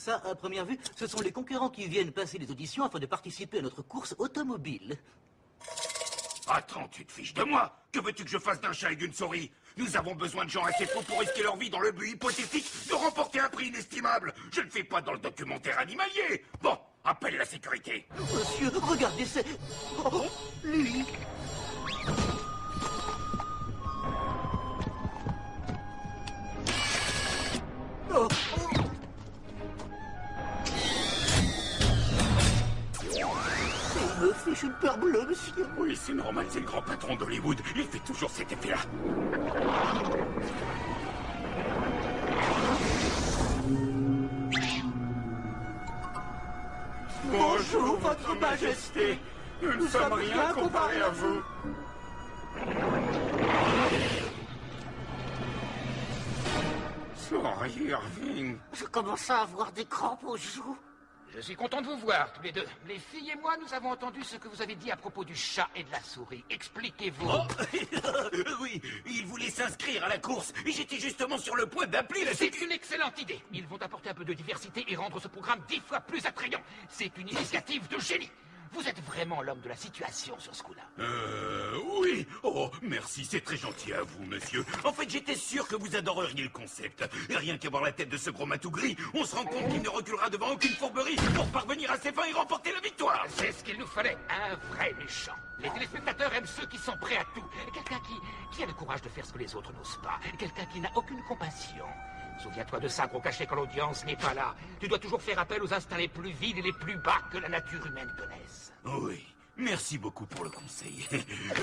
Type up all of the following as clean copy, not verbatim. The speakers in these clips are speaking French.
Ça, à première vue, ce sont les concurrents qui viennent passer les auditions afin de participer à notre course automobile. Attends, tu te fiches de moi? Que veux-tu que je fasse d'un chat et d'une souris? Nous avons besoin de gens assez fous pour risquer leur vie dans le but hypothétique de remporter un prix inestimable. Je ne fais pas dans le documentaire animalier. Bon, appelle la sécurité. Monsieur, regardez, c'est... Oh, lui. Oh, il me fiche une peur bleue, monsieur. Oui, c'est normal, c'est le grand patron d'Hollywood. Il fait toujours cet effet-là. Bonjour, votre majesté. Nous ne sommes rien comparés à vous. Sorry, Irving. Je commence à avoir des crampes aux joues. Je suis content de vous voir, tous les deux. Les filles et moi, nous avons entendu ce que vous avez dit à propos du chat et de la souris. Expliquez-vous. Oh, oui, ils voulaient s'inscrire à la course et j'étais justement sur le point d'appeler la C'est sécu. une excellente idée. Ils vont apporter un peu de diversité et rendre ce programme 10 fois plus attrayant. C'est une initiative de génie. Vous êtes vraiment l'homme de la situation sur ce coup-là. Oui. Oh, merci, c'est très gentil à vous, monsieur. En fait, j'étais sûr que vous adoreriez le concept. Et rien qu'à voir la tête de ce gros matou gris, on se rend compte qu'il ne reculera devant aucune fourberie pour parvenir à ses fins et remporter la victoire. C'est ce qu'il nous fallait, un vrai méchant. Les téléspectateurs aiment ceux qui sont prêts à tout. Quelqu'un qui a le courage de faire ce que les autres n'osent pas. Quelqu'un qui n'a aucune compassion. Souviens-toi de ça, gros cachet, quand l'audience n'est pas là. Tu dois toujours faire appel aux instincts les plus vils et les plus bas que la nature humaine connaisse. Oui, merci beaucoup pour le conseil.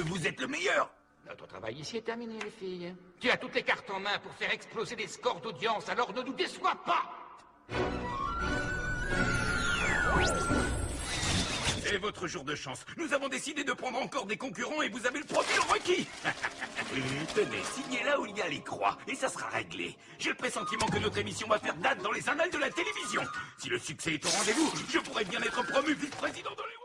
Vous êtes le meilleur. Notre travail ici est terminé, les filles. Tu as toutes les cartes en main pour faire exploser les scores d'audience, alors ne nous déçois pas. C'est votre jour de chance. Nous avons décidé de prendre encore des concurrents et vous avez le profil requis. Tenez, signez là où il y a les croix et ça sera réglé. J'ai le pressentiment que notre émission va faire date dans les annales de la télévision. Si le succès est au rendez-vous, je pourrais bien être promu vice-président d'Hollywood.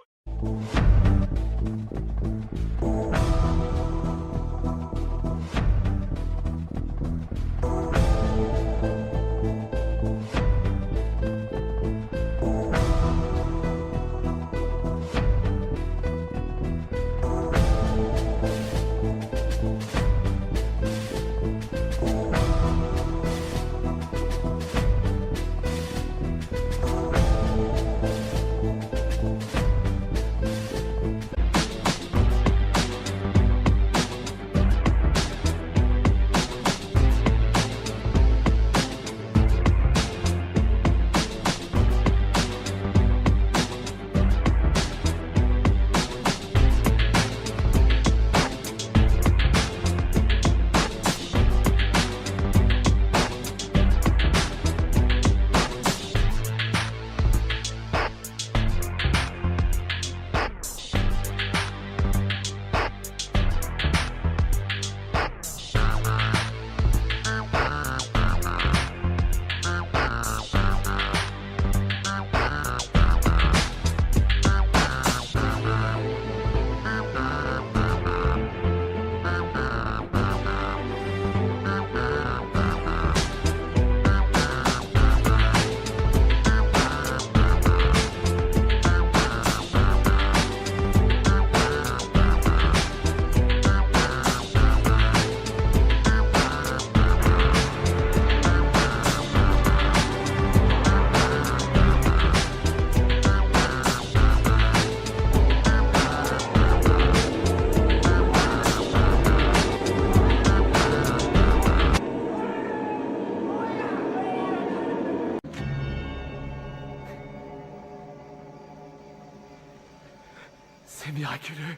C'est miraculeux.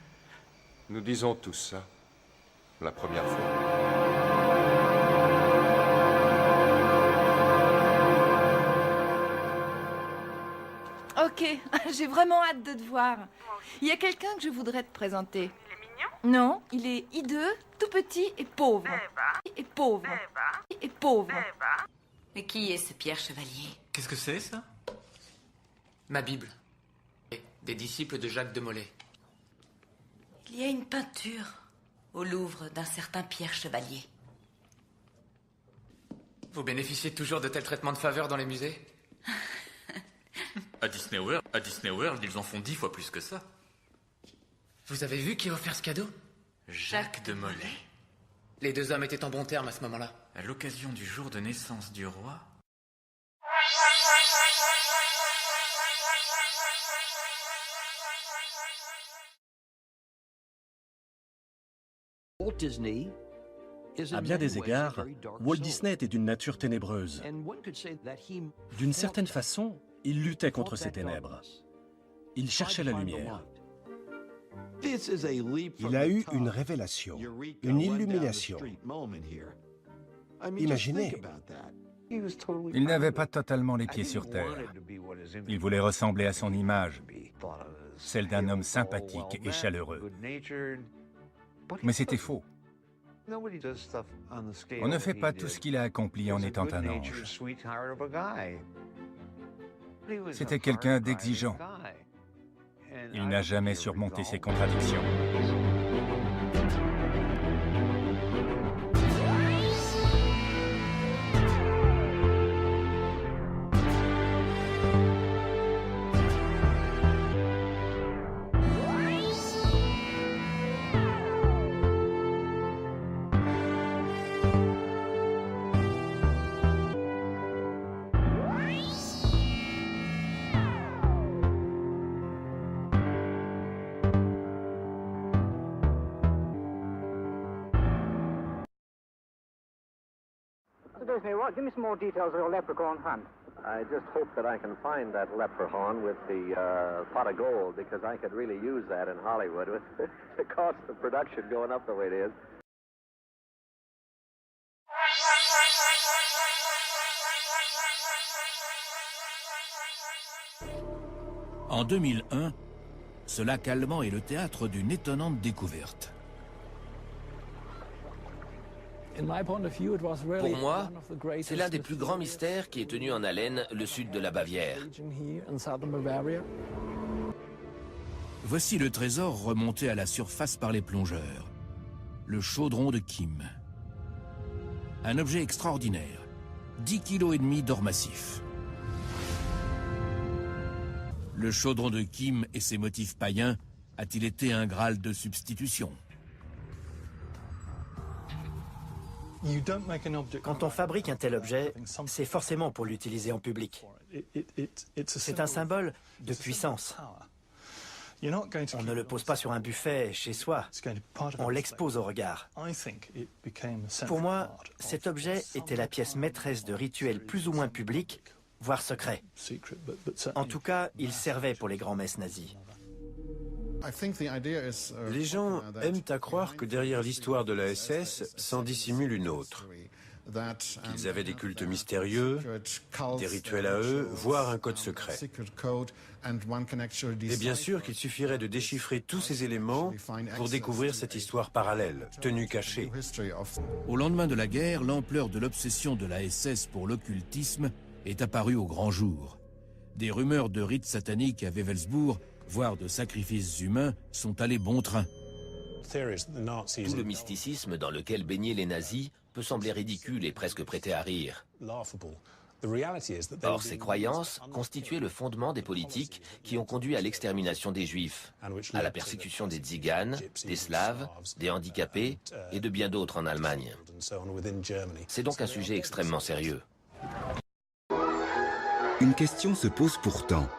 Nous disons tous ça. La première fois. Ok, j'ai vraiment hâte de te voir. Il y a quelqu'un que je voudrais te présenter. Il est mignon. Non, il est hideux, tout petit et pauvre. Et pauvre. Et pauvre. Mais qui est ce Pierre Chevalier? Qu'est-ce que c'est, ça? Ma Bible. Des disciples de Jacques de Molay. Il y a une peinture au Louvre d'un certain Pierre Chevalier. Vous bénéficiez toujours de tels traitements de faveur dans les musées? À Disney World, ils en font 10 fois plus que ça. Vous avez vu qui a offert ce cadeau? Jacques de Molay. Les deux hommes étaient en bons termes à ce moment-là. À l'occasion du jour de naissance du roi. À bien des égards, Walt Disney était d'une nature ténébreuse. D'une certaine façon, il luttait contre ces ténèbres. Il cherchait la lumière. Il a eu une révélation, une illumination. Imaginez. Il n'avait pas totalement les pieds sur terre. Il voulait ressembler à son image, celle d'un homme sympathique et chaleureux. Mais c'était faux. On ne fait pas tout ce qu'il a accompli en étant un ange. C'était quelqu'un d'exigeant. Il n'a jamais surmonté ses contradictions. Disney, give me some more details of your leprechaun hunt. I just hope that I can find that leprechaun with the pot of gold, because I could really use that in Hollywood with the cost of production going up the way it is. En 2001, ce lac allemand est le théâtre d'une étonnante découverte. Pour moi, c'est l'un des plus grands mystères qui ait tenu en haleine le sud de la Bavière. Voici le trésor remonté à la surface par les plongeurs. Le chaudron de Kim. Un objet extraordinaire. 10,5 kg d'or massif. Le chaudron de Kim et ses motifs païens a-t-il été un Graal de substitution? Quand on fabrique un tel objet, c'est forcément pour l'utiliser en public. C'est un symbole de puissance. On ne le pose pas sur un buffet chez soi, on l'expose au regard. Pour moi, cet objet était la pièce maîtresse de rituels plus ou moins publics, voire secrets. En tout cas, il servait pour les grands-messes nazis. Les gens aiment à croire que derrière l'histoire de la SS s'en dissimule une autre. Qu'ils avaient des cultes mystérieux, des rituels à eux, voire un code secret. Et bien sûr qu'il suffirait de déchiffrer tous ces éléments pour découvrir cette histoire parallèle, tenue cachée. Au lendemain de la guerre, l'ampleur de l'obsession de la SS pour l'occultisme est apparue au grand jour. Des rumeurs de rites sataniques à Wewelsburg, voire de sacrifices humains, sont allés bon train. Tout le mysticisme dans lequel baignaient les nazis peut sembler ridicule et presque prêter à rire. Or, ces croyances constituaient le fondement des politiques qui ont conduit à l'extermination des Juifs, à la persécution des Tziganes, des Slaves, des handicapés et de bien d'autres en Allemagne. C'est donc un sujet extrêmement sérieux. Une question se pose pourtant.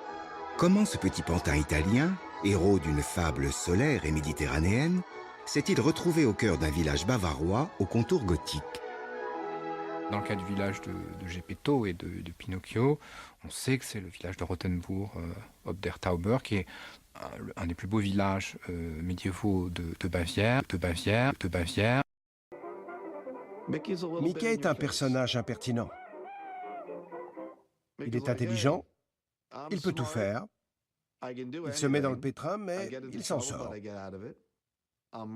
Comment ce petit pantin italien, héros d'une fable solaire et méditerranéenne, s'est-il retrouvé au cœur d'un village bavarois aux contours gothiques? Dans le cas du village de Geppetto et de Pinocchio, on sait que c'est le village de Rothenburg, ob der Tauber, qui est un des plus beaux villages médiévaux de Bavière. Mickey est un personnage impertinent. Il est intelligent, il peut tout faire, il se met dans le pétrin, mais il s'en sort.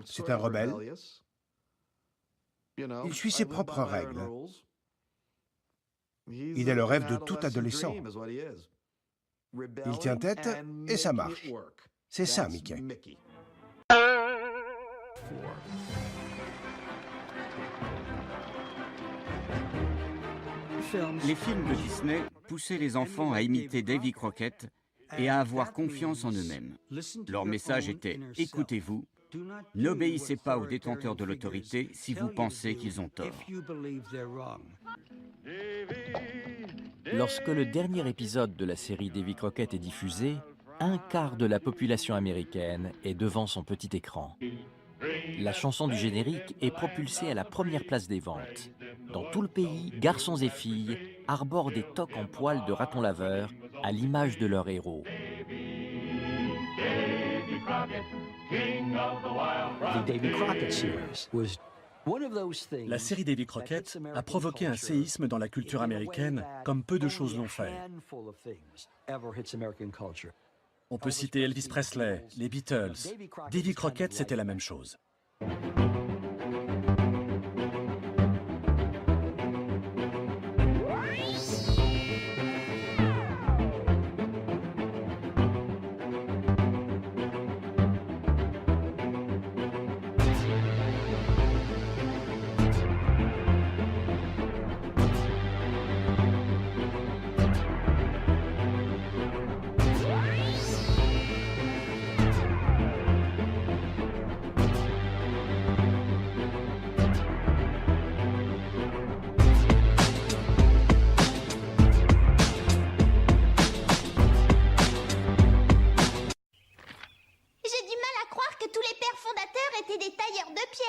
C'est un rebelle. Il suit ses propres règles. Il est le rêve de tout adolescent. Il tient tête et ça marche. C'est ça, Mickey. Les films de Disney poussaient les enfants à imiter Davy Crockett et à avoir confiance en eux-mêmes. Leur message était « Écoutez-vous, n'obéissez pas aux détenteurs de l'autorité si vous pensez qu'ils ont tort ». Lorsque le dernier épisode de la série Davy Crockett est diffusé, un quart de la population américaine est devant son petit écran. La chanson du générique est propulsée à la première place des ventes. Dans tout le pays, garçons et filles arborent des toques en poils de raton laveur à l'image de leur héros. La série Davy Crockett a provoqué un séisme dans la culture américaine comme peu de choses l'ont fait. On peut citer Elvis Presley, les Beatles. Davy Crockett, c'était la même chose.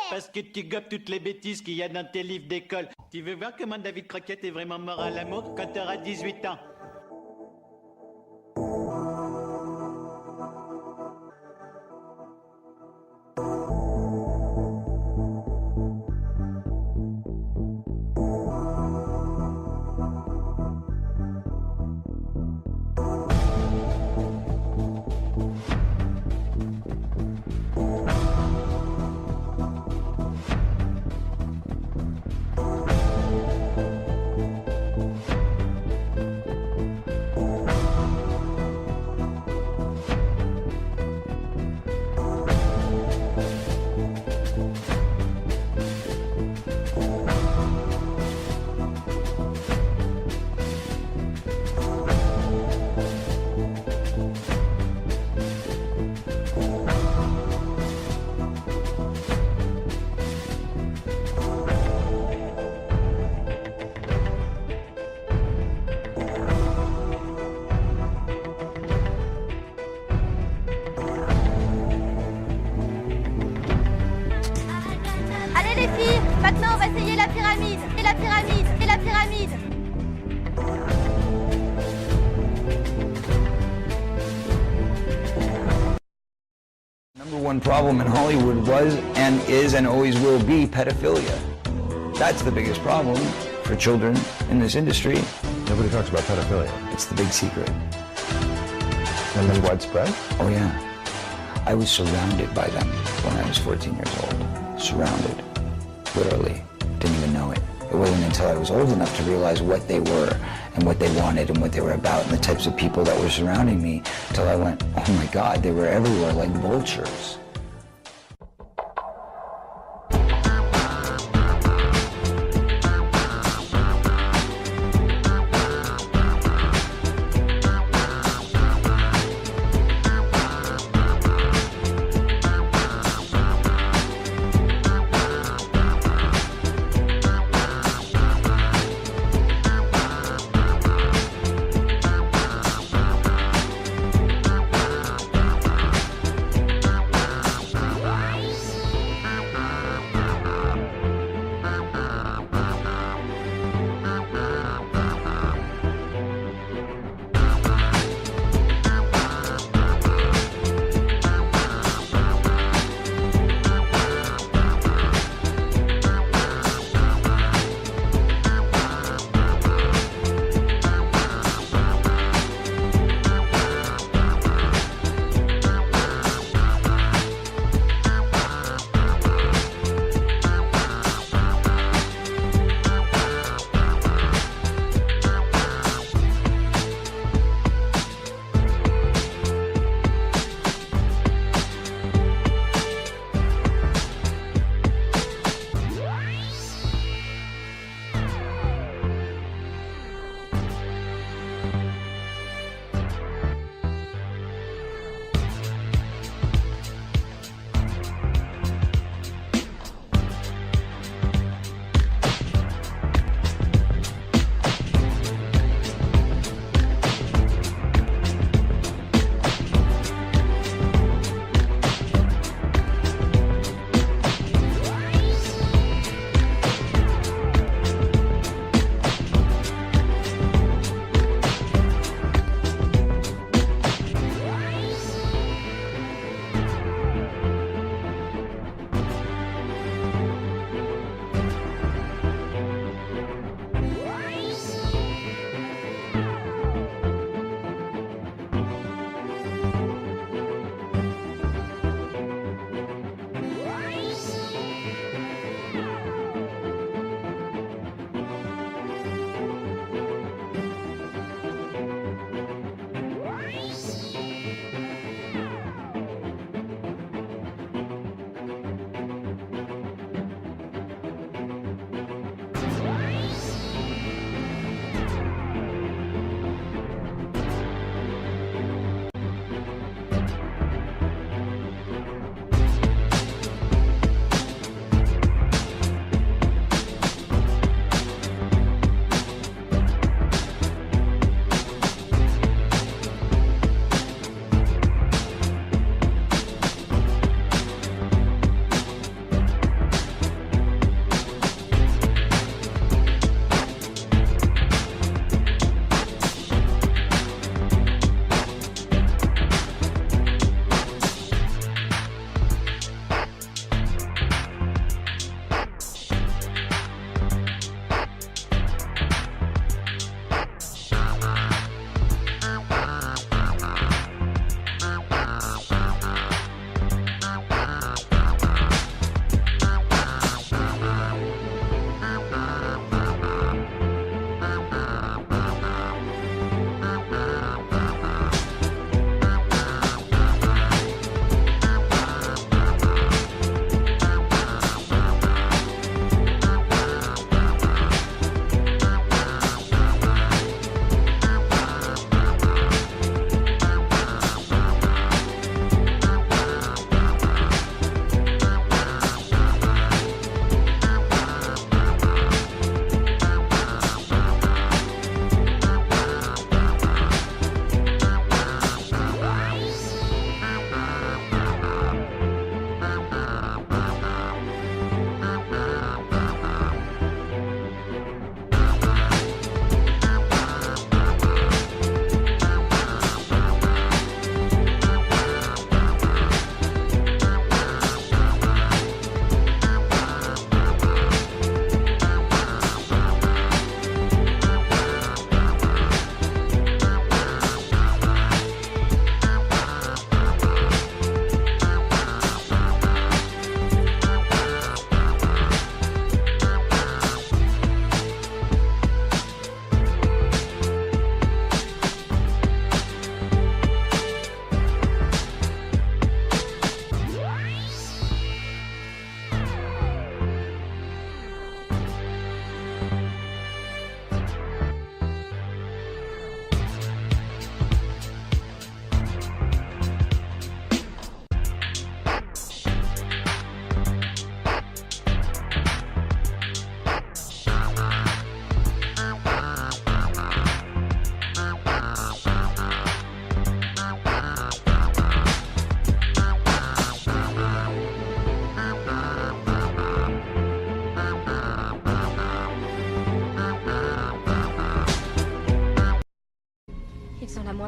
Parce que tu gobes toutes les bêtises qu'il y a dans tes livres d'école. Tu veux voir comment David Crockett est vraiment mort à l'amour quand tu auras 18 ans? Maintenant, on va essayer la pyramide. Et la pyramide. Et la pyramide. Number one problem in Hollywood was and is and always will be pedophilia. That's the biggest problem for children in this industry. Nobody talks about pedophilia. It's the big secret. And it's widespread? Oh yeah. I was surrounded by them when I was 14 years old. Surrounded. Literally. Didn't even know it. It wasn't until I was old enough to realize what they were and what they wanted and what they were about and the types of people that were surrounding me till I went, oh my God, they were everywhere like vultures.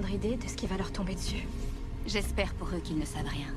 moindre idée de ce qui va leur tomber dessus. J'espère pour eux qu'ils ne savent rien.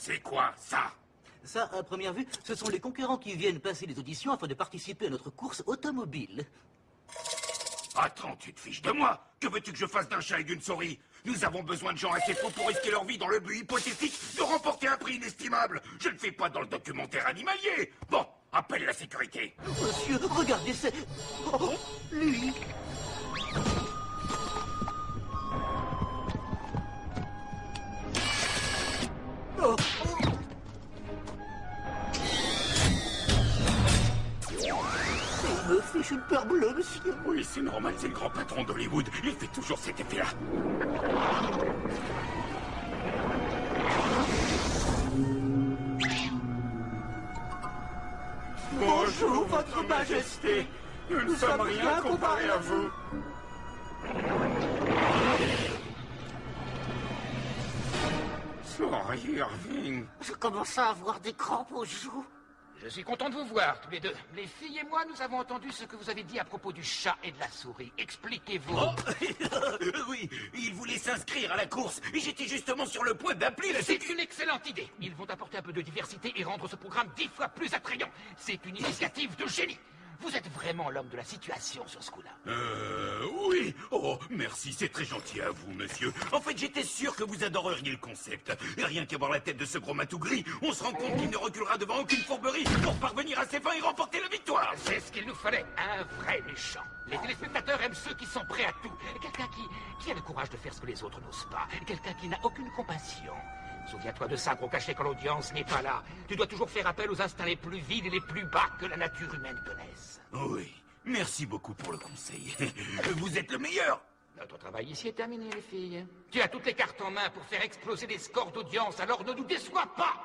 C'est quoi, ça? Ça, à première vue, ce sont les concurrents qui viennent passer les auditions afin de participer à notre course automobile. Attends, tu te fiches de moi? Que veux-tu que je fasse d'un chat et d'une souris? Nous avons besoin de gens assez fous pour risquer leur vie dans le but hypothétique de remporter un prix inestimable. Je ne fais pas dans le documentaire animalier. Bon, appelle la sécurité. Monsieur, regardez, c'est... Oh, lui. Oh. Il me fiche une peur bleue, monsieur. Oui, c'est normal, c'est le grand patron d'Hollywood. Il fait toujours cet effet-là. Bonjour, votre majesté. Nous ne sommes rien comparés à vous. Sorry, Irving. Je commence à avoir des crampes aux joues. Je suis content de vous voir, tous les deux. Les filles et moi, nous avons entendu ce que vous avez dit à propos du chat et de la souris. Expliquez-vous. Oh, oui, ils voulaient s'inscrire à la course et j'étais justement sur le point d'appeler la C'est une excellente idée. Ils vont apporter un peu de diversité et rendre ce programme 10 fois plus attrayant. C'est une initiative de génie. Vous êtes vraiment l'homme de la situation sur ce coup-là. Oui. Oh, merci, c'est très gentil à vous, monsieur. En fait, j'étais sûr que vous adoreriez le concept. Et rien qu'à voir la tête de ce gros matou gris, on se rend compte qu'il ne reculera devant aucune fourberie pour parvenir à ses fins et remporter la victoire. C'est ce qu'il nous fallait, un vrai méchant. Les téléspectateurs aiment ceux qui sont prêts à tout. Quelqu'un qui a le courage de faire ce que les autres n'osent pas. Quelqu'un qui n'a aucune compassion. Souviens-toi de ça, gros cachet, quand l'audience n'est pas là. Tu dois toujours faire appel aux instincts les plus vils et les plus bas que la nature humaine connaisse. Oui, merci beaucoup pour le conseil. Vous êtes le meilleur. Notre travail ici est terminé, les filles. Tu as toutes les cartes en main pour faire exploser les scores d'audience, alors ne nous déçois pas.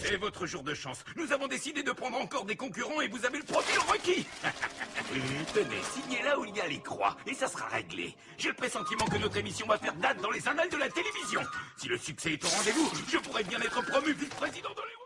C'est votre jour de chance. Nous avons décidé de prendre encore des concurrents et vous avez le profil requis. Tenez, signez là où il y a les croix et ça sera réglé. J'ai le pressentiment que notre émission va faire date dans les annales de la télévision. Si le succès est au rendez-vous, je pourrais bien être promu vice-président d'Hollywood.